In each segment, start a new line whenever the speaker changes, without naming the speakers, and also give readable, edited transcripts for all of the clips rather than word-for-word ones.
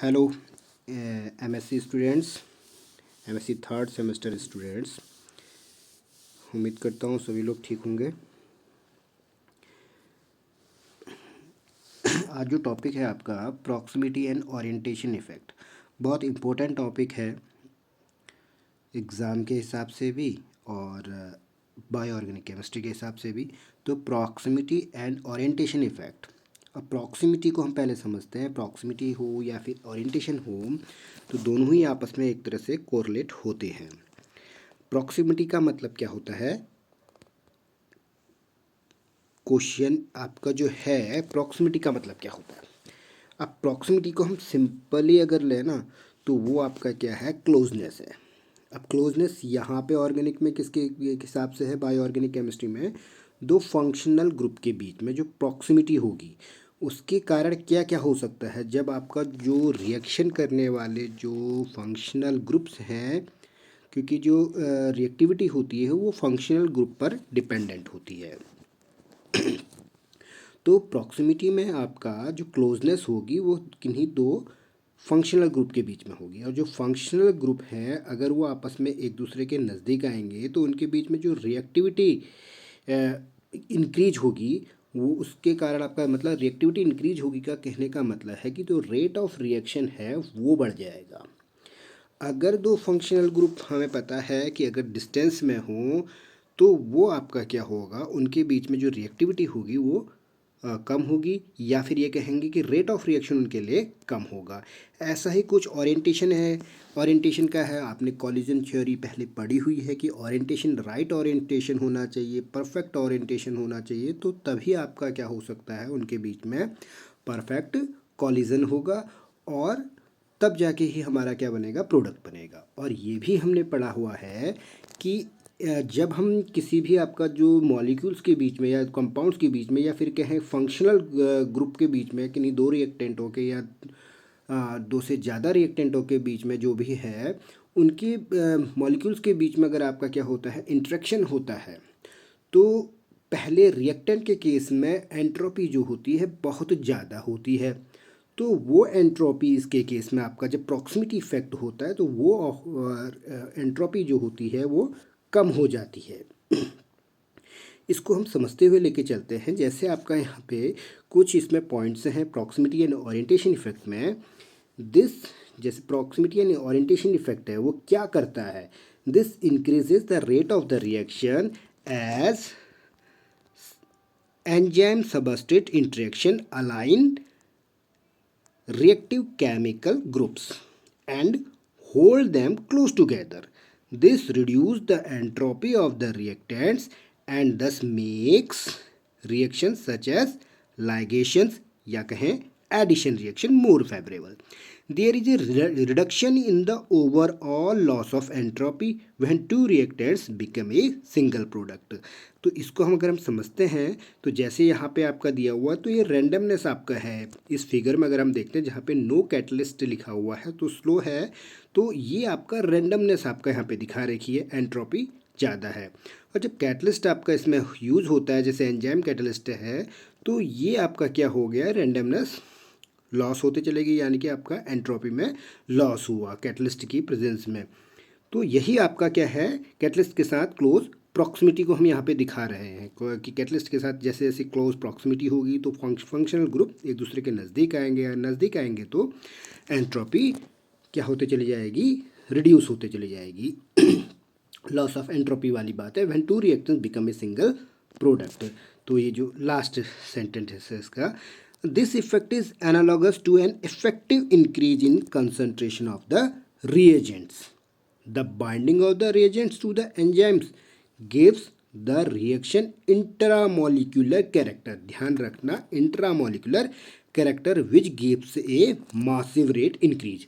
Hello MSc students, MSc third semester students. उम्मीद करता हूँ सभी लोग ठीक होंगे। आज जो टॉपिक है आपका प्रॉक्सिमिटी एंड ओरिएंटेशन इफ़ेक्ट, बहुत इम्पोर्टेंट टॉपिक है एग्ज़ाम के हिसाब से भी और बायो ऑर्गेनिक केमिस्ट्री के हिसाब से भी। तो प्रॉक्सिमिटी एंड ओरिएंटेशन इफ़ेक्ट, अब प्रॉक्सिमिटी को हम पहले समझते हैं। प्रॉक्सिमिटी हो या फिर ओरिएंटेशन हो, तो दोनों ही आपस में एक तरह से कोरिलेट होते हैं। प्रॉक्सिमिटी का मतलब क्या होता है? क्वेश्चन आपका जो है प्रॉक्सिमिटी का मतलब क्या होता है। अब प्रॉक्सिमिटी को हम सिंपली अगर लें ना, तो वो आपका क्या है, क्लोजनेस है। अब क्लोजनेस यहाँ पे ऑर्गेनिक में किसके हिसाब से है, बायो ऑर्गेनिक केमिस्ट्री में दो फंक्शनल ग्रुप के बीच में जो प्रॉक्सिमिटी होगी उसके कारण क्या क्या हो सकता है। जब आपका जो रिएक्शन करने वाले जो फंक्शनल ग्रुप्स हैं, क्योंकि जो रिएक्टिविटी होती है वो फंक्शनल ग्रुप पर डिपेंडेंट होती है। तो प्रॉक्सिमिटी में आपका जो क्लोजनेस होगी वो किन्हीं दो फंक्शनल ग्रुप के बीच में होगी, और जो फंक्शनल ग्रुप हैं अगर वो आपस में एक दूसरे के नज़दीक आएंगे तो उनके बीच में जो रिएक्टिविटी इंक्रीज होगी, वो उसके कारण आपका मतलब रिएक्टिविटी इंक्रीज होगी का कहने का मतलब है कि जो रेट ऑफ रिएक्शन है वो बढ़ जाएगा। अगर दो फंक्शनल ग्रुप हमें पता है कि अगर डिस्टेंस में हो तो वो आपका क्या होगा, उनके बीच में जो रिएक्टिविटी होगी वो कम होगी, या फिर ये कहेंगे कि रेट ऑफ रिएक्शन उनके लिए कम होगा। ऐसा ही कुछ ओरिएंटेशन है। ओरिएंटेशन का है, आपने कॉलिजन थ्योरी पहले पढ़ी हुई है कि ओरिएंटेशन राइट ओरिएंटेशन होना चाहिए, परफेक्ट ओरिएंटेशन होना चाहिए, तो तभी आपका क्या हो सकता है, उनके बीच में परफेक्ट कॉलिजन होगा और तब जाके ही हमारा क्या बनेगा, प्रोडक्ट बनेगा। और ये भी हमने पढ़ा हुआ है कि जब हम किसी भी आपका जो मॉलिक्यूल्स के बीच में या कंपाउंड्स के बीच में या फिर कहें फंक्शनल ग्रुप के बीच में किन्हीं दो रिएक्टेंटों के या दो से ज़्यादा रिएक्टेंटों के बीच में जो भी है उनके मॉलिक्यूल्स के बीच में अगर आपका क्या होता है, इंटरेक्शन होता है, तो पहले रिएक्टेंट के केस में एंट्रोपी जो होती है बहुत ज़्यादा होती है। तो वो एंट्रोपी इसके केस में आपका जब प्रॉक्सिमिटी इफेक्ट होता है तो वो एंट्रोपी जो होती है वो कम हो जाती है। इसको हम समझते हुए लेके चलते हैं। जैसे आपका यहाँ पे कुछ इसमें पॉइंट्स हैं प्रॉक्सिमिटी एंड ओरिएंटेशन इफेक्ट में। दिस, जैसे प्रॉक्सिमिटी एंड ओरिएंटेशन इफेक्ट है वो क्या करता है, this increases the rate of the reaction as enzyme substrate interaction align reactive chemical groups and hold them close together. This reduces the entropy of the reactants and thus makes reactions such as ligations या कहें addition reaction more favorable. There is a reduction in the overall loss of entropy when two reactants become a single product. तो इसको हम अगर हम समझते हैं तो जैसे यहाँ पे आपका दिया हुआ तो ये रैंडमनेस आपका है। इस फिगर में अगर हम देखते हैं जहाँ पे नो कैटलिस्ट लिखा हुआ है तो स्लो है, तो ये आपका रैंडमनेस आपका यहाँ पे दिखा रखी है, एंट्रोपी ज़्यादा है। और जब कैटलिस्ट आपका इसमें यूज़ होता है जैसे एंजाइम कैटलिस्ट है, तो ये आपका क्या हो गया, रैंडमनेस लॉस होते चलेगी, यानी कि आपका एंट्रोपी में लॉस हुआ कैटलिस्ट की प्रेजेंस में। तो यही आपका क्या है, कैटलिस्ट के साथ क्लोज प्रॉक्सिमिटी को हम यहाँ पे दिखा रहे हैं कि कैटलिस्ट के साथ जैसे जैसे क्लोज प्रॉक्सिमिटी होगी तो फंक्शनल ग्रुप एक दूसरे के नज़दीक आएंगे, या नज़दीक आएंगे तो एंट्रोपी क्या होते चली जाएगी, रिड्यूस होते चली जाएगी। लॉस ऑफ एंट्रोपी वाली बात है, when two reactions become a single product. तो ये जो लास्ट सेंटेंस है इसका, this effect is analogous to an effective increase in concentration of the reagents. The binding of the reagents to the enzymes gives the reaction intramolecular character. ध्यान रखना, intramolecular character which gives a massive rate increase.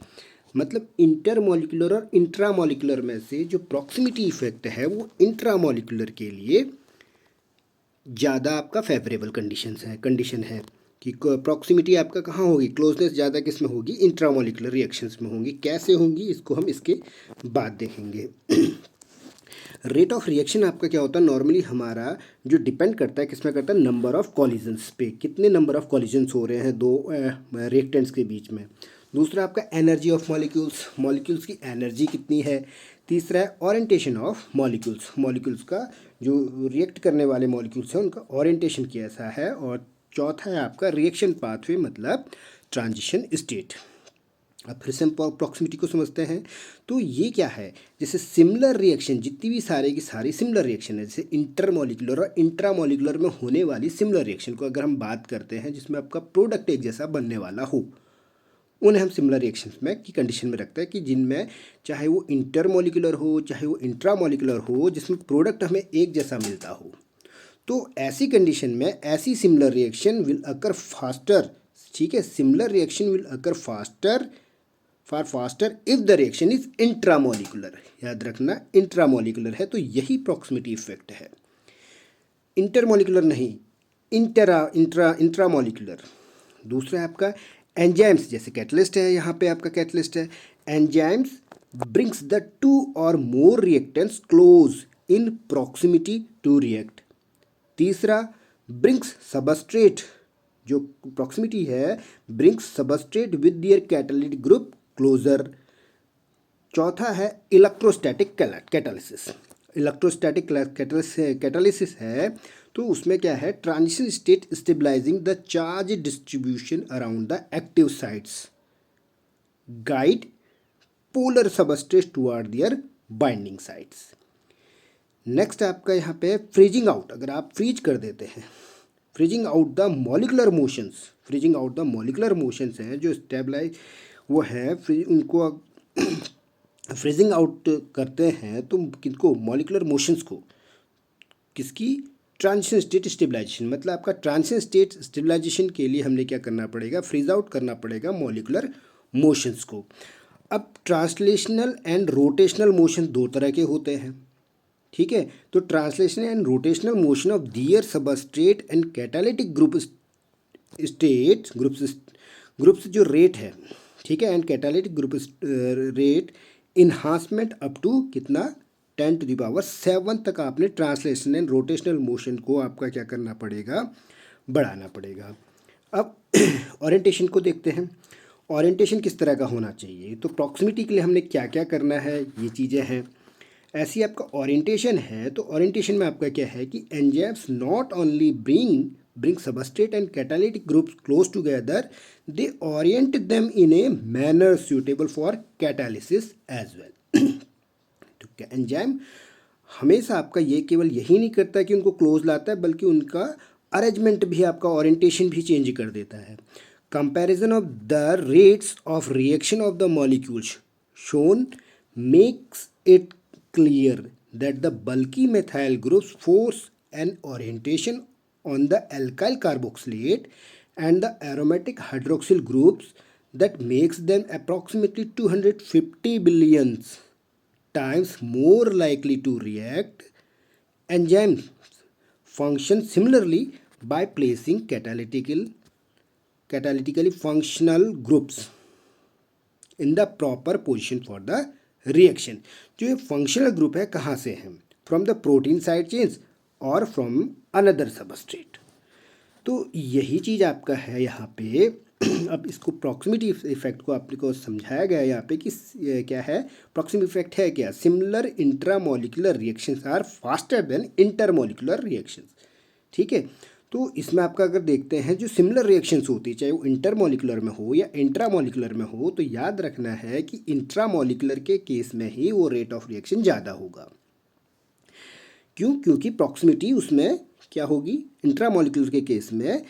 मतलब intermolecular और intramolecular में से जो proximity effect है वो intramolecular के लिए ज़्यादा आपका फेवरेबल कंडीशन है कि प्रॉक्सिमिटी आपका कहाँ होगी, क्लोजनेस ज़्यादा किस में होगी, इंट्रामोलिकुलर रिएक्शंस में होंगी। कैसे होंगी इसको हम इसके बाद देखेंगे। रेट ऑफ रिएक्शन आपका क्या होता है, नॉर्मली हमारा जो डिपेंड करता है किस में करता है, नंबर ऑफ कॉलिजन्स पे, कितने नंबर ऑफ कॉलिजन्स हो रहे हैं दो रिएक्टेंट्स के बीच में। दूसरा आपका एनर्जी ऑफ मॉलिक्यूल्स, मॉलिक्यूल्स की एनर्जी कितनी है। तीसरा है ओरिएंटेशन ऑफ मॉलिक्यूल्स, मॉलिक्यूल्स का जो रिएक्ट करने वाले मॉलिक्यूल्स हैं उनका ओरिएंटेशन कैसा है। और चौथा है आपका रिएक्शन पाथवे, मतलब ट्रांजिशन स्टेट। अब फिर से हम प्रॉक्सिमिटी को समझते हैं। तो ये क्या है, जैसे सिमिलर रिएक्शन, जितनी भी सारे की सारी सिमिलर रिएक्शन है, जैसे इंटरमॉलिक्यूलर और इंट्रामॉलिक्यूलर में होने वाली सिमिलर रिएक्शन को अगर हम बात करते हैं जिसमें आपका प्रोडक्ट एक जैसा बनने वाला हो, उन्हें हम सिमिलर रिएक्शंस में की कंडीशन में रखते हैं कि जिनमें चाहे वो इंटरमॉलिक्यूलर हो चाहे वो इंट्रामॉलिक्यूलर हो, जिसमें प्रोडक्ट हमें एक जैसा मिलता हो। तो ऐसी कंडीशन में ऐसी similar reaction will occur faster, ठीक है, similar reaction will occur faster if the reaction is intramolecular. याद रखना इंट्रामॉलिक्यूलर है तो यही प्रॉक्सिमिटी इफेक्ट है, इंटरमॉलिक्यूलर नहीं, इंट्रामॉलिक्यूलर। दूसरा है आपका एंजाइम्स, जैसे कैटलिस्ट है, यहाँ पे आपका कैटलिस्ट है। Enzymes brings the two or more reactants close in proximity to react. तीसरा ब्रिंग्स सबस्ट्रेट, जो प्रॉक्सिमिटी है brings substrate with their catalytic group closer. चौथा है इलेक्ट्रोस्टैटिक कैटालिसिस, इलेक्ट्रोस्टैटिक कैटालिसिस है तो उसमें क्या है, transition state stabilizing the charge distribution around the active sites, guide polar substrate toward their binding sites. Next आपका यहाँ पे फ्रीजिंग आउट, अगर आप फ्रीज कर देते हैं, freezing out the molecular motions, freezing out the molecular motions हैं जो स्टेबलाइज वो है, उनको फ्रीजिंग आउट करते हैं तो किनको, मॉलिकुलर मोशंस को, किसकी, ट्रांजिशन स्टेट स्टेबलाइजेशन। मतलब आपका ट्रांजिशन स्टेट स्टेबलाइजेशन के लिए हमने क्या करना पड़ेगा, फ्रीज आउट करना पड़ेगा मॉलिकुलर मोशंस को। अब ट्रांसलेशनल एंड रोटेशनल मोशन दो तरह के होते हैं, ठीक है। तो translational and rotational motion of their substrate and catalytic groups जो रेट है, ठीक है, and catalytic group rate enhancement up to कितना, 10⁷ तक आपने ट्रांसलेशनल एंड रोटेशनल मोशन को आपका क्या करना पड़ेगा, बढ़ाना पड़ेगा। अब ओरिएंटेशन को देखते हैं, ओरिएंटेशन किस तरह का होना चाहिए। तो प्रॉक्सिमिटी के लिए हमने क्या क्या करना है, ये चीज़ें हैं। ऐसी आपका ओरिएंटेशन है तो ओरिएंटेशन में आपका क्या है कि enzymes not only bring substrate and catalytic groups close together, they orient them in a manner suitable for catalysis as well। तो एंजाइम हमेशा आपका ये केवल यही नहीं करता कि उनको क्लोज लाता है, बल्कि उनका अरेंजमेंट भी, आपका ओरिएंटेशन भी चेंज कर देता है। Comparison of the rates of reaction of the molecules shown makes it clear that the bulky methyl groups force an orientation on the alkyl carboxylate and the aromatic hydroxyl groups that makes them approximately 250 billions times more likely to react. Enzymes function similarly by placing catalytically functional groups in the proper position for the reaction. जो ये functional group है कहाँ से है, from the protein side chains और from another substrate. तो यही चीज़ आपका है यहाँ पे। अब इसको प्रॉक्सिमिटी इफेक्ट को आपको समझाया गया है यहाँ पे कि क्या है, प्रॉक्सिमिटी इफेक्ट है क्या, similar intramolecular reactions are faster than intermolecular reactions, ठीक है। तो इसमें आपका अगर देखते हैं जो सिमिलर रिएक्शंस होती है, चाहे वो इंटरमॉलिक्यूलर में हो या इंट्रामॉलिक्यूलर में हो, तो याद रखना है कि इंट्रामॉलिक्यूलर के केस में ही वो रेट ऑफ रिएक्शन ज़्यादा होगा। क्यों, क्योंकि प्रॉक्सिमिटी उसमें क्या होगी, इंट्रामॉलिक्यूलर के केस में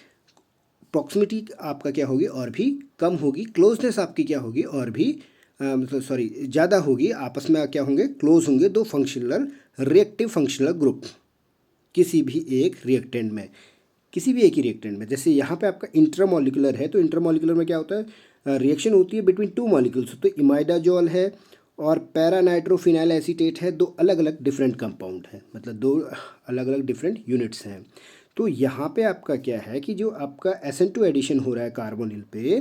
प्रॉक्सिमिटी आपका क्या होगी और भी कम होगी, क्लोजनेस आपकी क्या होगी और भी ज़्यादा होगी। आपस में क्या होंगे, क्लोज होंगे दो फंक्शनल रिएक्टिव फंक्शनल ग्रुप किसी भी एक रिएक्टेंट में, किसी भी एक ही रिएक्टेंट में। जैसे यहाँ पे आपका इंटरमॉलिक्यूलर है तो इंटरमॉलिक्यूलर में क्या होता है, रिएक्शन होती है बिटवीन टू मॉलिक्यूल्स। तो इमाइडाजोल है और पैरानाइट्रोफिनाइल एसीटेट है, दो अलग अलग डिफरेंट कंपाउंड हैं, मतलब दो अलग अलग डिफरेंट यूनिट्स हैं। तो यहाँ पे आपका क्या है कि जो आपका SN2 एडिशन हो रहा है कार्बोनिल पे,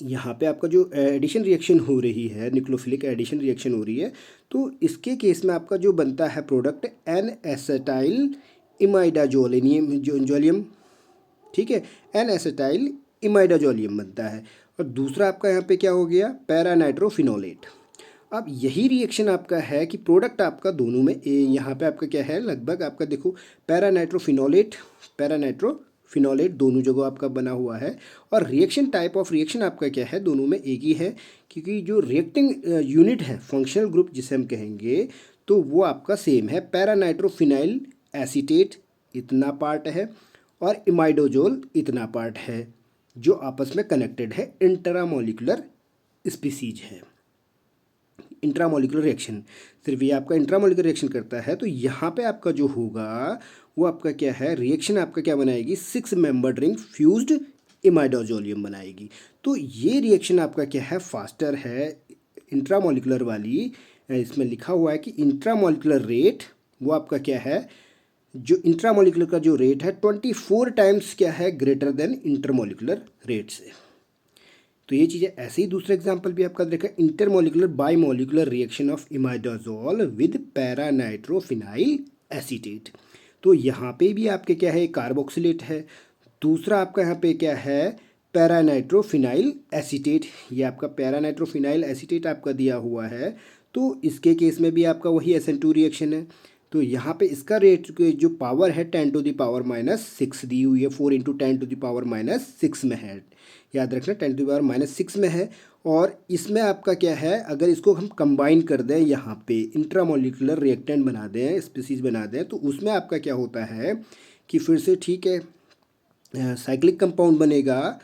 यहाँ पे आपका जो एडिशन रिएक्शन हो रही है, न्यूक्लियोफिलिक एडिशन रिएक्शन हो रही है, तो इसके केस में आपका जो बनता है प्रोडक्ट एन एसेटाइल इमाइडाजोलिनियम जोलियम, ठीक है, एन एसेटाइल इमाइडाजोलियम बनता है। और दूसरा आपका यहाँ पे क्या हो गया, पैरानाइट्रोफिनोलेट। अब यही रिएक्शन आपका है कि प्रोडक्ट आपका दोनों में यहाँ पे आपका क्या है, लगभग आपका देखो पैरानाइट्रोफिनोलेट दोनों जगह आपका बना हुआ है। और रिएक्शन टाइप ऑफ रिएक्शन आपका क्या है, दोनों में एक ही है, क्योंकि जो रिएक्टिंग यूनिट है, फंक्शनल ग्रुप जिसे हम कहेंगे, तो वो आपका सेम है। पैरानाइट्रोफिनाइल एसीटेट इतना पार्ट है और इमाइडोजोल इतना पार्ट है, जो आपस में कनेक्टेड है, इंट्रामोलिकुलर स्पीसीज है। इंट्रामोलिकुलर रिएक्शन, सिर्फ ये आपका इंट्रामोलिकुलर रिएक्शन करता है। तो यहाँ पे आपका जो होगा वो आपका क्या है, रिएक्शन आपका क्या बनाएगी, 6 मेंबर्ड रिंग फ्यूज्ड इमाइडोजोलियम बनाएगी। तो ये रिएक्शन आपका क्या है, फास्टर है इंट्रामोलिकुलर वाली। इसमें लिखा हुआ है कि इंट्रामोलिकुलर रेट वो आपका क्या है, जो इंट्रामोलिकुलर का जो रेट है 24 टाइम्स क्या है, ग्रेटर देन इंटरमोलिकुलर रेट से। तो ये चीज़ें ऐसे ही दूसरा एग्जांपल भी आपका देखा, intermolecular bimolecular reaction of imidazole with paranitrophenyl acetate. तो यहाँ पे भी आपके क्या है, कार्बोक्सिलेट है। दूसरा आपका यहाँ पे क्या है, पैरानाइट्रोफिनाइल एसीटेट। ये आपका पैरानाइट्रोफिनाइल एसीटेट आपका दिया हुआ है। तो इसके केस में भी आपका वही SN2 रिएक्शन है। तो यहाँ पे इसका रेट जो पावर है 10⁻⁻6 दी हुई है, 4 × 10⁻⁻6 में है, याद रखना 10⁻⁻6 में है। और इसमें आपका क्या है, अगर इसको हम कंबाइन कर दें, यहाँ पे इंट्रामोलिकुलर रिएक्टेंट बना दें, स्पीसीज बना दें, तो उसमें आपका क्या होता है कि फिर से ठीक है साइक्लिक कंपाउंड बनेगा।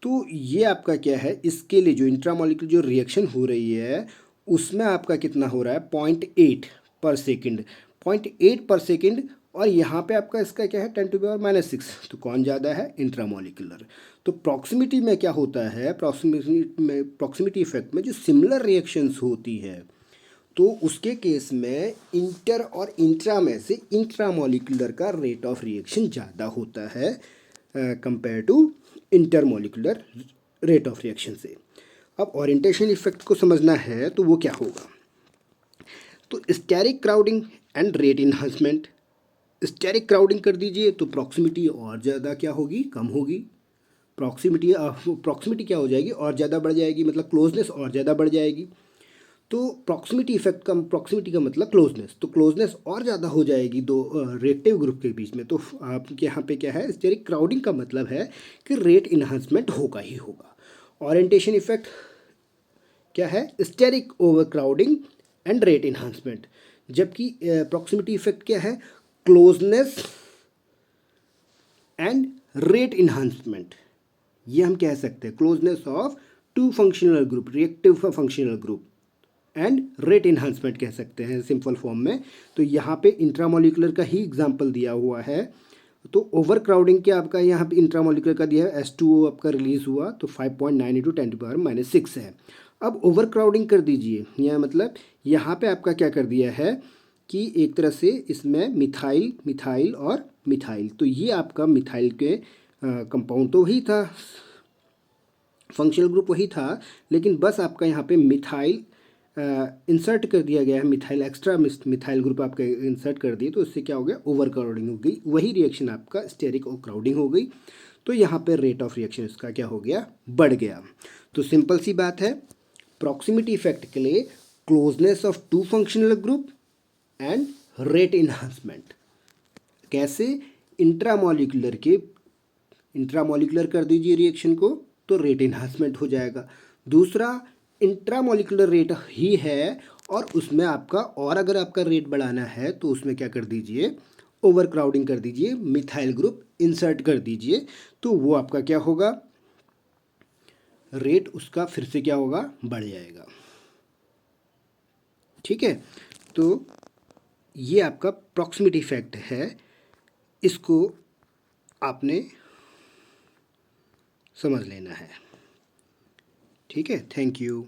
तो ये आपका क्या है, इसके लिए जो इंट्रामोलिकुलर जो रिएक्शन हो रही है उसमें आपका कितना हो रहा है, 0.8 पर सेकेंड, 0.8 पर सेकेंड। और यहाँ पे आपका इसका क्या है, 10⁻⁻6। तो कौन ज़्यादा है, इंट्रामोलिकुलर। तो प्रॉक्सिमिटी में क्या होता है, प्रॉक्सिमिटी इफेक्ट में जो सिमिलर रिएक्शंस होती है, तो उसके केस में इंटर और इंट्रा में से इंट्रामोलिकुलर का रेट ऑफ रिएक्शन ज़्यादा होता है compare to intermolecular rate of reaction से। अब ओरिएंटेशन इफेक्ट को समझना है तो वो क्या होगा, तो steric crowding and rate enhancement. Steric crowding कर दीजिए तो प्रॉक्सिमिटी और ज़्यादा क्या होगी, कम होगी। प्रॉक्सिमिटी क्या हो जाएगी, और ज़्यादा बढ़ जाएगी, मतलब क्लोजनेस और ज़्यादा बढ़ जाएगी। तो प्रॉक्सिमिटी इफेक्ट का, प्रॉक्सिमिटी का मतलब क्लोजनेस, तो क्लोजनेस और ज़्यादा हो जाएगी दो रिएक्टिव ग्रुप के बीच में। तो आपके यहाँ पे क्या है, स्टेरिक क्राउडिंग का मतलब है कि रेट इन्हांसमेंट होगा ही होगा। ओरिएंटेशन इफेक्ट क्या है, steric over crowding and rate enhancement. जबकि प्रॉक्सिमिटी इफेक्ट क्या है, क्लोजनेस एंड रेट इन्हांसमेंट। ये हम कह सकते हैं closeness of two functional group, reactive functional group, and rate enhancement कह सकते हैं सिंपल फॉर्म में। तो यहाँ पे इंट्रामोलिकुलर का ही एग्जांपल दिया हुआ है। तो ओवर क्राउडिंग क्या आपका यहाँ पे इंट्रामोलिकुलर का दिया है, H2O आपका रिलीज हुआ, तो 5.9 × 10⁻⁻6 है। अब ओवर क्राउडिंग कर दीजिए, यह मतलब यहाँ पे आपका क्या कर दिया है कि एक तरह से इसमें मिथाइल, मिथाइल और मिथाइल, तो ये आपका मिथाइल के कंपाउंड तो वही था, फंक्शनल ग्रुप वही था, लेकिन बस आपका यहाँ पे मिथाइल इंसर्ट कर दिया गया है, मिथाइल एक्स्ट्रा मिथाइल ग्रुप आपका इंसर्ट कर दिए, तो इससे क्या हो गया, ओवर क्राउडिंग हो गई। वही रिएक्शन आपका स्टेरिक और क्राउडिंग हो गई। तो यहाँ पे रेट ऑफ रिएक्शन इसका क्या हो गया, बढ़ गया। तो सिंपल सी बात है, प्रॉक्सिमिटी इफेक्ट के लिए closeness of two functional group and rate enhancement. कैसे, इंट्रामोलिकुलर कर दीजिए रिएक्शन को तो रेट इन्हांसमेंट हो जाएगा। दूसरा इंट्रामोलिकुलर रेट ही है, और उसमें आपका, और अगर आपका रेट बढ़ाना है तो उसमें क्या कर दीजिए, ओवर क्राउडिंग कर दीजिए, मिथाइल ग्रुप इंसर्ट कर दीजिए, तो वो आपका क्या होगा, रेट उसका फिर से क्या होगा, बढ़ जाएगा। ठीक है, तो ये आपका प्रॉक्सिमिटी इफेक्ट है, इसको आपने समझ लेना है। ठीक है, थैंक यू।